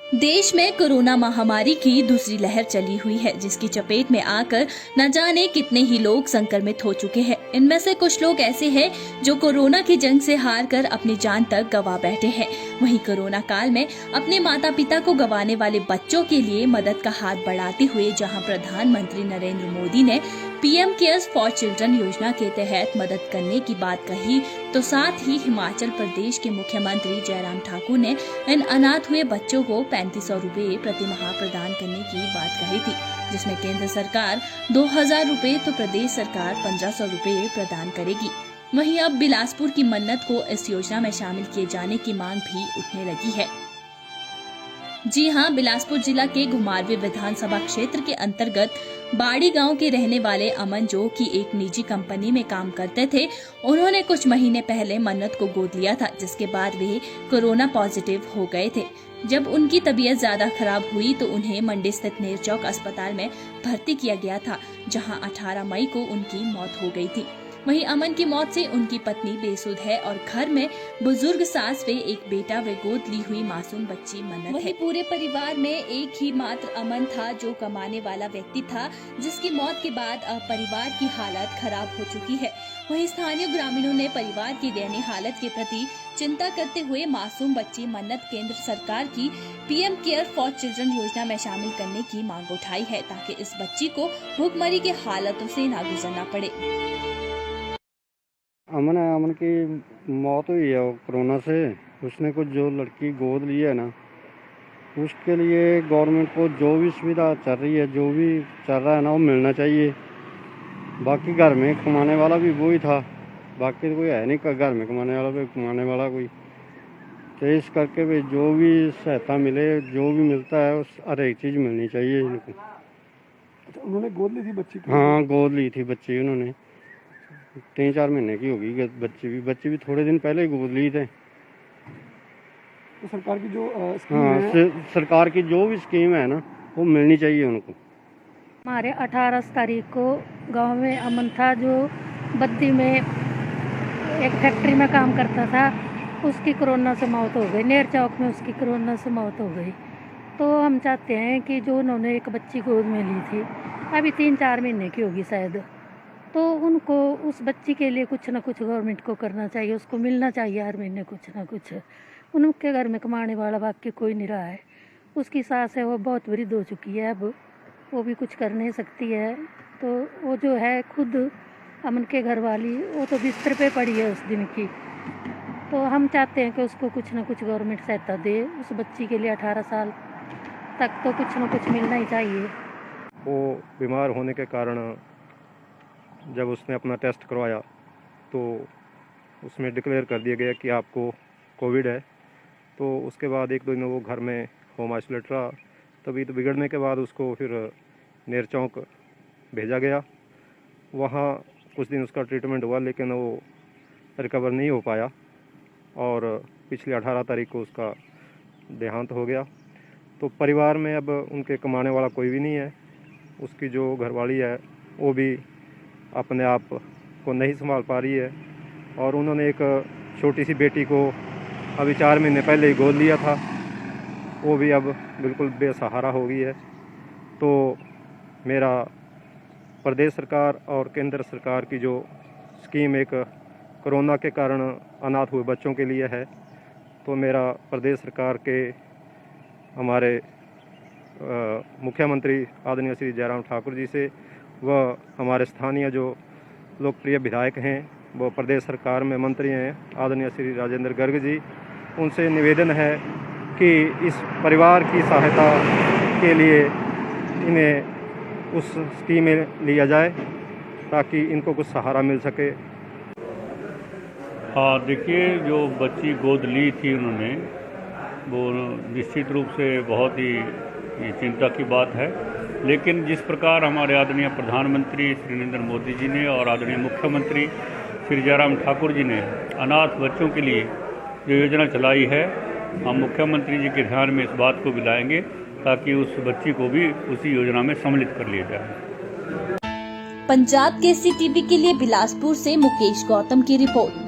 देश में कोरोना महामारी की दूसरी लहर चली हुई है, जिसकी चपेट में आकर न जाने कितने ही लोग संक्रमित हो चुके हैं। इनमें से कुछ लोग ऐसे हैं जो कोरोना की जंग से हार कर अपनी जान तक गंवा बैठे हैं। वहीं कोरोना काल में अपने माता पिता को गंवाने वाले बच्चों के लिए मदद का हाथ बढ़ाते हुए जहां प्रधानमंत्री नरेंद्र मोदी ने पीएम केयर्स फॉर चिल्ड्रन योजना के तहत मदद करने की बात कही, तो साथ ही हिमाचल प्रदेश के मुख्यमंत्री जयराम ठाकुर ने इन अनाथ हुए बच्चों को 3500 रुपए प्रति माह प्रदान करने की बात कही थी, जिसमें केंद्र सरकार 2000 रुपए तो प्रदेश सरकार 1500 रुपए प्रदान करेगी। वहीं अब बिलासपुर की मन्नत को इस योजना में शामिल किए जाने की मांग भी उठने लगी है। जी हां, बिलासपुर जिला के घुमारवी विधानसभा क्षेत्र के अंतर्गत बाड़ी गांव के रहने वाले अमन, जो कि एक निजी कंपनी में काम करते थे, उन्होंने कुछ महीने पहले मन्नत को गोद लिया था, जिसके बाद वे कोरोना पॉजिटिव हो गए थे। जब उनकी तबीयत ज्यादा खराब हुई तो उन्हें मंडी स्थित नेरचौक अस्पताल में भर्ती किया गया था, जहां 18 मई को उनकी मौत हो गई थी। वहीं अमन की मौत से उनकी पत्नी बेसुध है और घर में बुजुर्ग सास व एक बेटा व गोद ली हुई मासूम बच्ची मन्नत है। पूरे परिवार में एक ही मात्र अमन था जो कमाने वाला व्यक्ति था, जिसकी मौत के बाद अब परिवार की हालत खराब हो चुकी है। वहीं स्थानीय ग्रामीणों ने परिवार की दयनीय हालत के प्रति चिंता करते हुए मासूम बच्ची मन्नत केंद्र सरकार की पीएम केयर फॉर चिल्ड्रन योजना में शामिल करने की मांग उठाई है, ताकि इस बच्ची को भूखमरी की हालतों से न गुजरना पड़े। अमन की मौत हुई है कोरोना से। उसने कुछ जो लड़की गोद ली है ना, उसके लिए गवर्नमेंट को जो भी सुविधा चल रही है, जो भी चल रहा है ना, वो मिलना चाहिए। बाकी घर में कमाने वाला भी वही था, बाकी तो कोई है नहीं घर में कमाने वाला कोई। तो इस करके भी जो भी सहायता मिले, जो भी मिलता है, उस हर एक चीज़ मिलनी चाहिए इनको। अच्छा, उन्होंने गोद ली थी बच्ची को? हाँ, गोद ली थी बच्ची उन्होंने। 3-4 महीने की होगी बच्ची भी थोड़े दिन पहले ही गोद ली थे। तो सरकार की जो स्कीम है, सरकार की जो भी स्कीम है ना, वो मिलनी चाहिए उनको। हमारे 18 तारीख को गांव में अमन था, जो बद्दी में एक फैक्ट्री में काम करता था। उसकी कोरोना से मौत हो गई। नेर चौक में उसकी कोरोना से मौत हो गई। तो हम चाहते हैं कि जो उन्होंने एक बच्ची गोद में ली थी, अभी 3-4 महीने की होगी शायद, तो उनको उस बच्ची के लिए कुछ ना कुछ गवर्नमेंट को करना चाहिए, उसको मिलना चाहिए हर महीने कुछ ना कुछ। उनके घर में कमाने वाला बाकी कोई नहीं रहा है। उसकी सास है, वो बहुत वृद्ध हो चुकी है, अब वो भी कुछ कर नहीं सकती है। तो वो जो है खुद अमन के घर वाली, वो तो बिस्तर पे पड़ी है उस दिन की। तो हम चाहते हैं कि उसको कुछ ना कुछ गवर्नमेंट सहायता दे। उस बच्ची के लिए 18 साल तक तो कुछ ना कुछ मिलना ही चाहिए। वो बीमार होने के कारण जब उसने अपना टेस्ट करवाया तो उसमें डिक्लेयर कर दिया गया कि आपको कोविड है। तो उसके बाद 1-2 दिन वो घर में होम आइसोलेट रहा। तबीयत बिगड़ने के बाद उसको फिर नेरचौक भेजा गया। वहाँ कुछ दिन उसका ट्रीटमेंट हुआ, लेकिन वो रिकवर नहीं हो पाया और पिछले 18 तारीख को उसका देहांत हो गया। तो परिवार में अब उनके कमाने वाला कोई भी नहीं है। उसकी जो घरवाली है वो भी अपने आप को नहीं संभाल पा रही है, और उन्होंने एक छोटी सी बेटी को अभी 4 महीने पहले ही गोद लिया था। वो भी अब बिल्कुल बेसहारा हो गई है। तो मेरा प्रदेश सरकार और केंद्र सरकार की जो स्कीम एक कोरोना के कारण अनाथ हुए बच्चों के लिए है, तो मेरा प्रदेश सरकार के हमारे मुख्यमंत्री आदरणीय श्री जयराम ठाकुर जी से व हमारे स्थानीय जो लोकप्रिय विधायक हैं, वो प्रदेश सरकार में मंत्री हैं आदरणीय श्री राजेंद्र गर्ग जी, उनसे निवेदन है कि इस परिवार की सहायता के लिए इन्हें उस स्कीम में लिया जाए ताकि इनको कुछ सहारा मिल सके। हाँ, देखिए, जो बच्ची गोद ली थी उन्होंने, वो निश्चित रूप से बहुत ही चिंता की बात है। लेकिन जिस प्रकार हमारे आदरणीय प्रधानमंत्री श्री नरेंद्र मोदी जी ने और आदरणीय मुख्यमंत्री श्री जयराम ठाकुर जी ने अनाथ बच्चों के लिए जो योजना चलाई है, हम मुख्यमंत्री जी के ध्यान में इस बात को भी लाएंगे ताकि उस बच्ची को भी उसी योजना में सम्मिलित कर लिया जाए। पंजाब केसरी टीवी के लिए बिलासपुर से मुकेश गौतम की रिपोर्ट।